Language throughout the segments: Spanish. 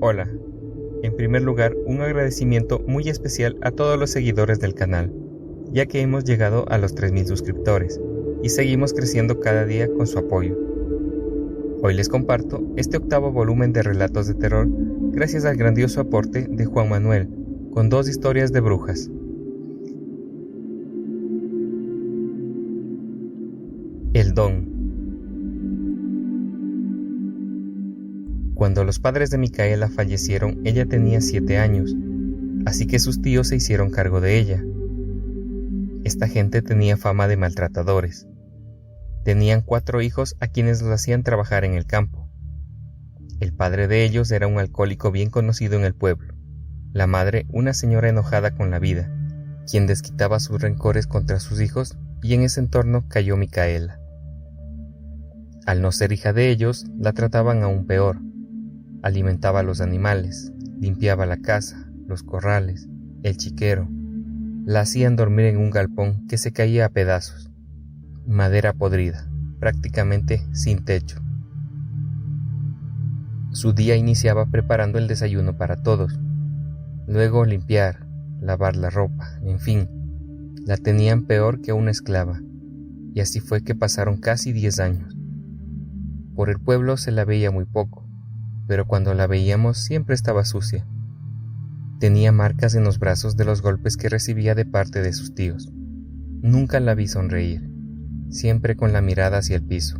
Hola, en primer lugar un agradecimiento muy especial a todos los seguidores del canal, ya que hemos llegado a los 3000 suscriptores y seguimos creciendo cada día con su apoyo. Hoy les comparto este octavo volumen de relatos de terror gracias al grandioso aporte de Juan Manuel, con 2 historias de brujas. El Don. Cuando los padres de Micaela fallecieron, ella tenía 7 años, así que sus tíos se hicieron cargo de ella. Esta gente tenía fama de maltratadores. Tenían 4 hijos a quienes los hacían trabajar en el campo. El padre de ellos era un alcohólico bien conocido en el pueblo, la madre una señora enojada con la vida, quien desquitaba sus rencores contra sus hijos, y en ese entorno cayó Micaela. Al no ser hija de ellos, la trataban aún peor. Alimentaba a los animales, limpiaba la casa, los corrales, el chiquero. La hacían dormir en un galpón que se caía a pedazos. Madera podrida, prácticamente sin techo. Su día iniciaba preparando el desayuno para todos. Luego limpiar, lavar la ropa, en fin. La tenían peor que una esclava. Y así fue que pasaron casi 10 años. Por el pueblo se la veía muy poco, pero cuando la veíamos siempre estaba sucia. Tenía marcas en los brazos de los golpes que recibía de parte de sus tíos. Nunca la vi sonreír, siempre con la mirada hacia el piso.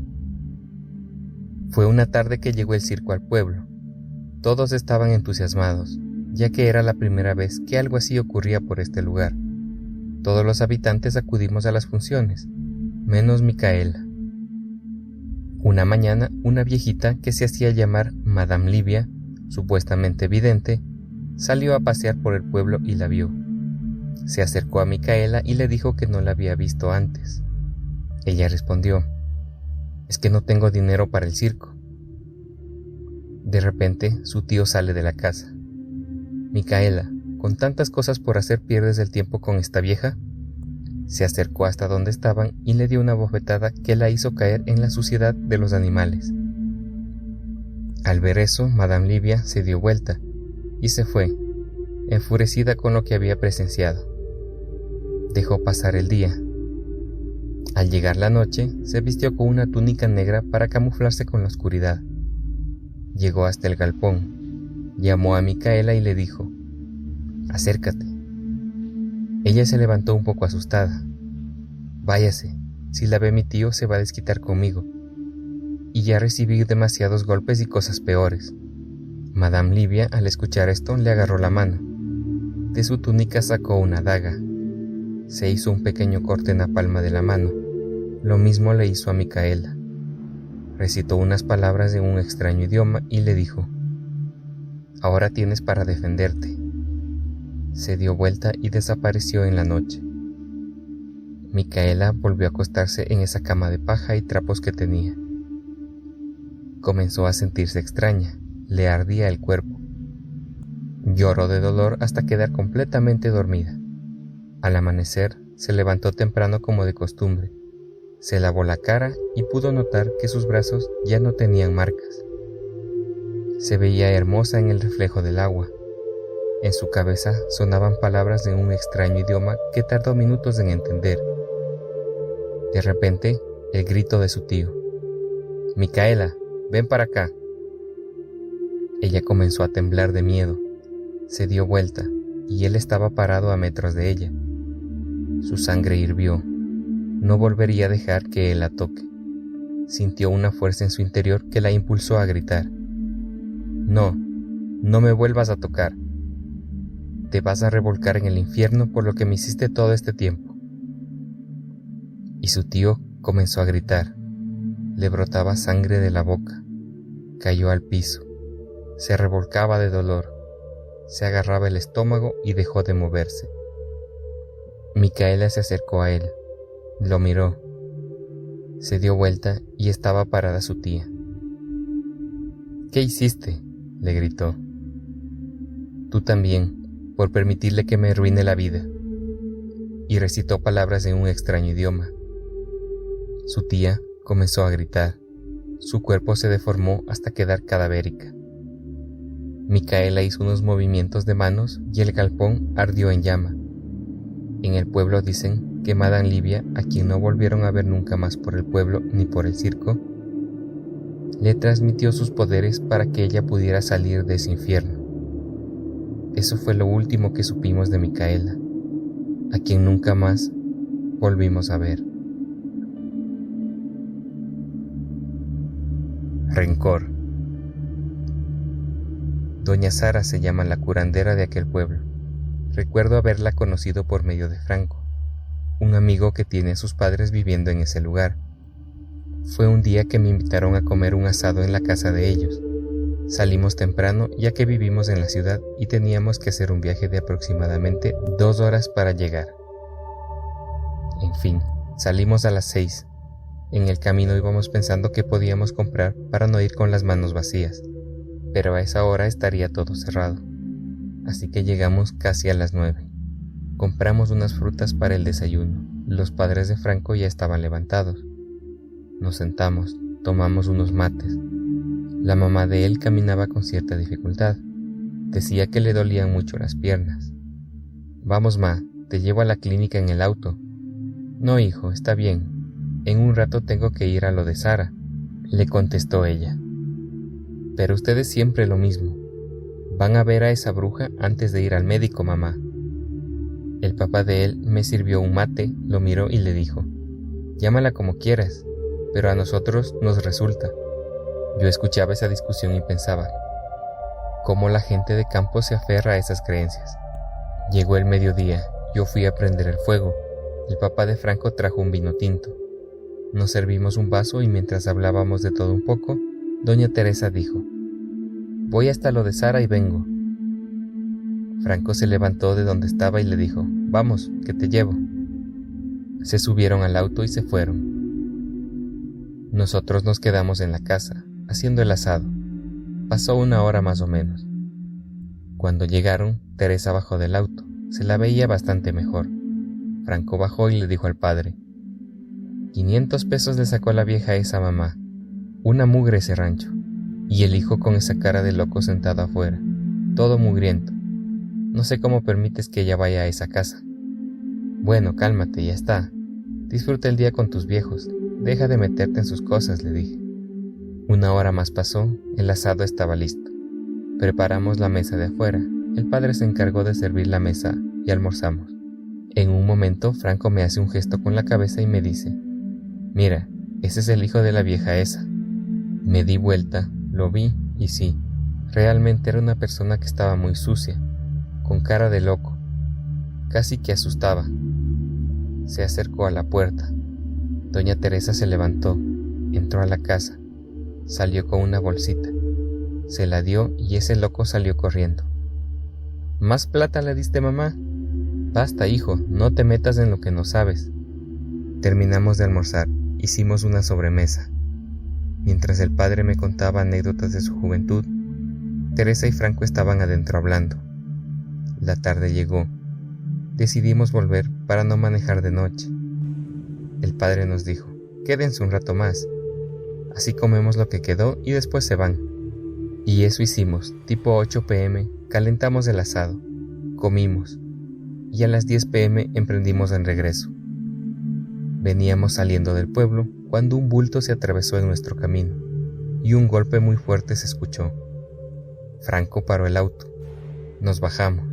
Fue una tarde que llegó el circo al pueblo. Todos estaban entusiasmados, ya que era la primera vez que algo así ocurría por este lugar. Todos los habitantes acudimos a las funciones, menos Micaela. Una mañana, una viejita que se hacía llamar Madame Livia, supuestamente vidente, salió a pasear por el pueblo y la vio. Se acercó a Micaela y le dijo que no la había visto antes. Ella respondió: «Es que no tengo dinero para el circo». De repente, su tío sale de la casa. «Micaela, con tantas cosas por hacer, ¿pierdes el tiempo con esta vieja?». Se acercó hasta donde estaban y le dio una bofetada que la hizo caer en la suciedad de los animales. Al ver eso, Madame Livia se dio vuelta y se fue, enfurecida con lo que había presenciado. Dejó pasar el día. Al llegar la noche, se vistió con una túnica negra para camuflarse con la oscuridad. Llegó hasta el galpón, llamó a Micaela y le dijo: «Acércate». Ella se levantó un poco asustada. «Váyase, si la ve mi tío se va a desquitar conmigo. Y ya recibí demasiados golpes y cosas peores». Madame Livia, al escuchar esto, le agarró la mano. De su túnica sacó una daga. Se hizo un pequeño corte en la palma de la mano. Lo mismo le hizo a Micaela. Recitó unas palabras en un extraño idioma y le dijo: «Ahora tienes para defenderte». Se dio vuelta y desapareció en la noche. Micaela volvió a acostarse en esa cama de paja y trapos que tenía. Comenzó a sentirse extraña, le ardía el cuerpo. Lloró de dolor hasta quedar completamente dormida. Al amanecer, se levantó temprano como de costumbre. Se lavó la cara y pudo notar que sus brazos ya no tenían marcas. Se veía hermosa en el reflejo del agua. En su cabeza sonaban palabras en un extraño idioma que tardó minutos en entender. De repente, el grito de su tío: «Micaela, ven para acá». Ella comenzó a temblar de miedo. Se dio vuelta y él estaba parado a metros de ella. Su sangre hirvió. No volvería a dejar que él la toque. Sintió una fuerza en su interior que la impulsó a gritar: «No, no me vuelvas a tocar. Te vas a revolcar en el infierno por lo que me hiciste todo este tiempo». Y su tío comenzó a gritar. Le brotaba sangre de la boca. Cayó al piso. Se revolcaba de dolor. Se agarraba el estómago y dejó de moverse. Micaela se acercó a él. Lo miró. Se dio vuelta y estaba parada su tía. «¿Qué hiciste?», le gritó. «Tú también, por permitirle que me arruine la vida». Y recitó palabras en un extraño idioma. Su tía comenzó a gritar. Su cuerpo se deformó hasta quedar cadavérica. Micaela hizo unos movimientos de manos y el galpón ardió en llama. En el pueblo dicen que Madame Livia, a quien no volvieron a ver nunca más por el pueblo ni por el circo, le transmitió sus poderes para que ella pudiera salir de ese infierno. Eso fue lo último que supimos de Micaela, a quien nunca más volvimos a ver. Rencor. Doña Sara se llama la curandera de aquel pueblo. Recuerdo haberla conocido por medio de Franco, un amigo que tiene a sus padres viviendo en ese lugar. Fue un día que me invitaron a comer un asado en la casa de ellos. Salimos temprano ya que vivimos en la ciudad y teníamos que hacer un viaje de aproximadamente 2 horas para llegar. En fin, salimos a las 6. En el camino íbamos pensando qué podíamos comprar para no ir con las manos vacías, pero a esa hora estaría todo cerrado. Así que llegamos casi a las 9. Compramos unas frutas para el desayuno. Los padres de Franco ya estaban levantados. Nos sentamos, tomamos unos mates. La mamá de él caminaba con cierta dificultad. Decía que le dolían mucho las piernas. «Vamos, ma, te llevo a la clínica en el auto». «No, hijo, está bien. En un rato tengo que ir a lo de Sara», le contestó ella. «Pero ustedes siempre lo mismo. Van a ver a esa bruja antes de ir al médico, mamá». El papá de él me sirvió un mate, lo miró y le dijo: «Llámala como quieras, pero a nosotros nos resulta». Yo escuchaba esa discusión y pensaba, ¿cómo la gente de campo se aferra a esas creencias? Llegó el mediodía, yo fui a prender el fuego. El papá de Franco trajo un vino tinto. Nos servimos un vaso y mientras hablábamos de todo un poco, doña Teresa dijo: «Voy hasta lo de Sara y vengo». Franco se levantó de donde estaba y le dijo: «Vamos, que te llevo». Se subieron al auto y se fueron. Nosotros nos quedamos en la casa, haciendo el asado. Pasó 1 hora más o menos. Cuando llegaron, Teresa bajó del auto. Se la veía bastante mejor. Franco bajó y le dijo al padre: «500 pesos le sacó la vieja esa mamá. Una mugre ese rancho». Y el hijo con esa cara de loco sentado afuera, todo mugriento. «No sé cómo permites que ella vaya a esa casa». «Bueno, cálmate, ya está. Disfruta el día con tus viejos. Deja de meterte en sus cosas», le dije. 1 hora más pasó, el asado estaba listo. Preparamos la mesa de afuera. El padre se encargó de servir la mesa y almorzamos. En un momento Franco me hace un gesto con la cabeza y me dice: «Mira, ese es el hijo de la vieja esa». Me di vuelta, lo vi y sí, realmente era una persona que estaba muy sucia, con cara de loco. Casi que asustaba. Se acercó a la puerta. Doña Teresa se levantó, entró a la casa, salió con una bolsita, se la dio y ese loco salió corriendo. «¿Más plata le diste, mamá?» «Basta, hijo, no te metas en lo que no sabes». Terminamos de almorzar, hicimos una sobremesa. Mientras el padre me contaba anécdotas de su juventud, Teresa y Franco estaban adentro hablando. La tarde llegó. Decidimos volver para no manejar de noche. El padre nos dijo: «Quédense un rato más. Así comemos lo que quedó y después se van». Y eso hicimos. Tipo 8 p.m. calentamos el asado, comimos, y a las 10 p.m. emprendimos en regreso. Veníamos saliendo del pueblo cuando un bulto se atravesó en nuestro camino, y un golpe muy fuerte se escuchó. Franco paró el auto. Nos bajamos.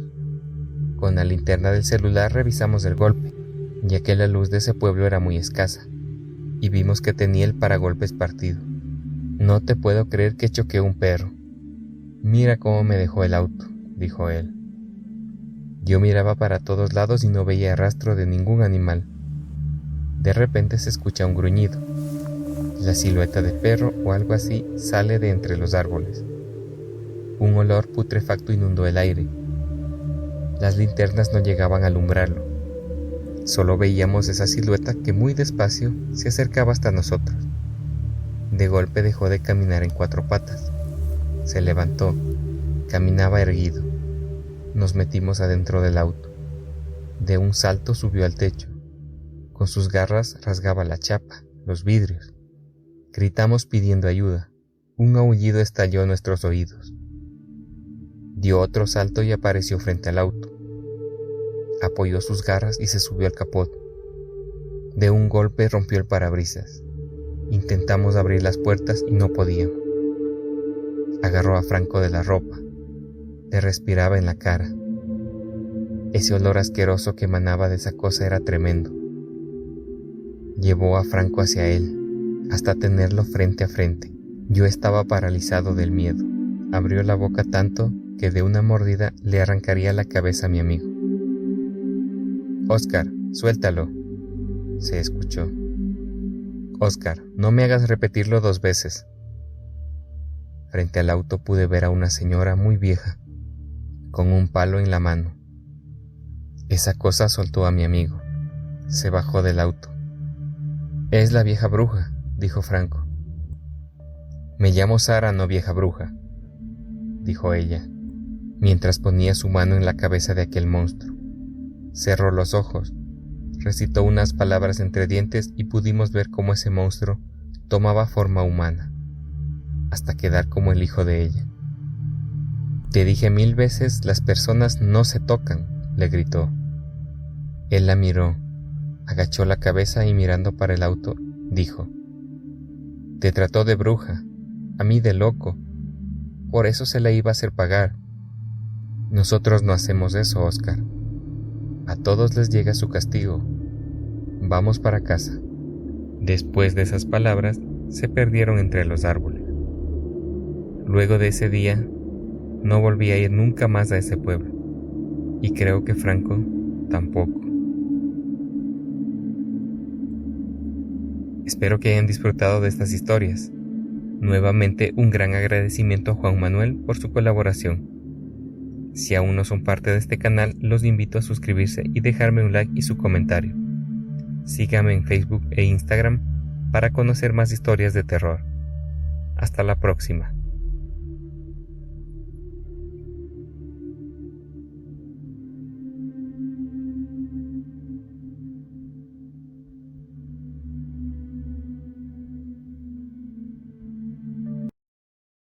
Con la linterna del celular revisamos el golpe, ya que la luz de ese pueblo era muy escasa, y vimos que tenía el paragolpes partido. «No te puedo creer que choqué un perro. Mira cómo me dejó el auto», dijo él. Yo miraba para todos lados y no veía rastro de ningún animal. De repente se escucha un gruñido. La silueta de perro o algo así sale de entre los árboles. Un olor putrefacto inundó el aire. Las linternas no llegaban a alumbrarlo. Solo veíamos esa silueta que muy despacio se acercaba hasta nosotros. De golpe dejó de caminar en 4 patas. Se levantó, caminaba erguido. Nos metimos adentro del auto. De un salto subió al techo. Con sus garras rasgaba la chapa, los vidrios. Gritamos pidiendo ayuda. Un aullido estalló en nuestros oídos. Dio otro salto y apareció frente al auto. Apoyó sus garras y se subió al capot. De un golpe rompió el parabrisas. Intentamos abrir las puertas y no podíamos. Agarró a Franco de la ropa. Le respiraba en la cara. Ese olor asqueroso que emanaba de esa cosa era tremendo. Llevó a Franco hacia él, hasta tenerlo frente a frente. Yo estaba paralizado del miedo. Abrió la boca tanto que de una mordida le arrancaría la cabeza a mi amigo. «Oscar, suéltalo», se escuchó. «Oscar, no me hagas repetirlo 2 veces». Frente al auto pude ver a una señora muy vieja, con un palo en la mano. Esa cosa soltó a mi amigo. Se bajó del auto. «Es la vieja bruja», dijo Franco. «Me llamo Sara, no vieja bruja», dijo ella, mientras ponía su mano en la cabeza de aquel monstruo. Cerró los ojos, recitó unas palabras entre dientes y pudimos ver cómo ese monstruo tomaba forma humana, hasta quedar como el hijo de ella. «Te dije 1000 veces, las personas no se tocan», le gritó. Él la miró, agachó la cabeza y mirando para el auto, dijo: «Te trató de bruja, a mí de loco, por eso se la iba a hacer pagar. Nosotros no hacemos eso, Oscar. A todos les llega su castigo. Vamos para casa». Después de esas palabras, se perdieron entre los árboles. Luego de ese día, no volví a ir nunca más a ese pueblo, y creo que Franco tampoco. Espero que hayan disfrutado de estas historias. Nuevamente, un gran agradecimiento a Juan Manuel por su colaboración. Si aún no son parte de este canal, los invito a suscribirse y dejarme un like y su comentario. Síganme en Facebook e Instagram para conocer más historias de terror. Hasta la próxima.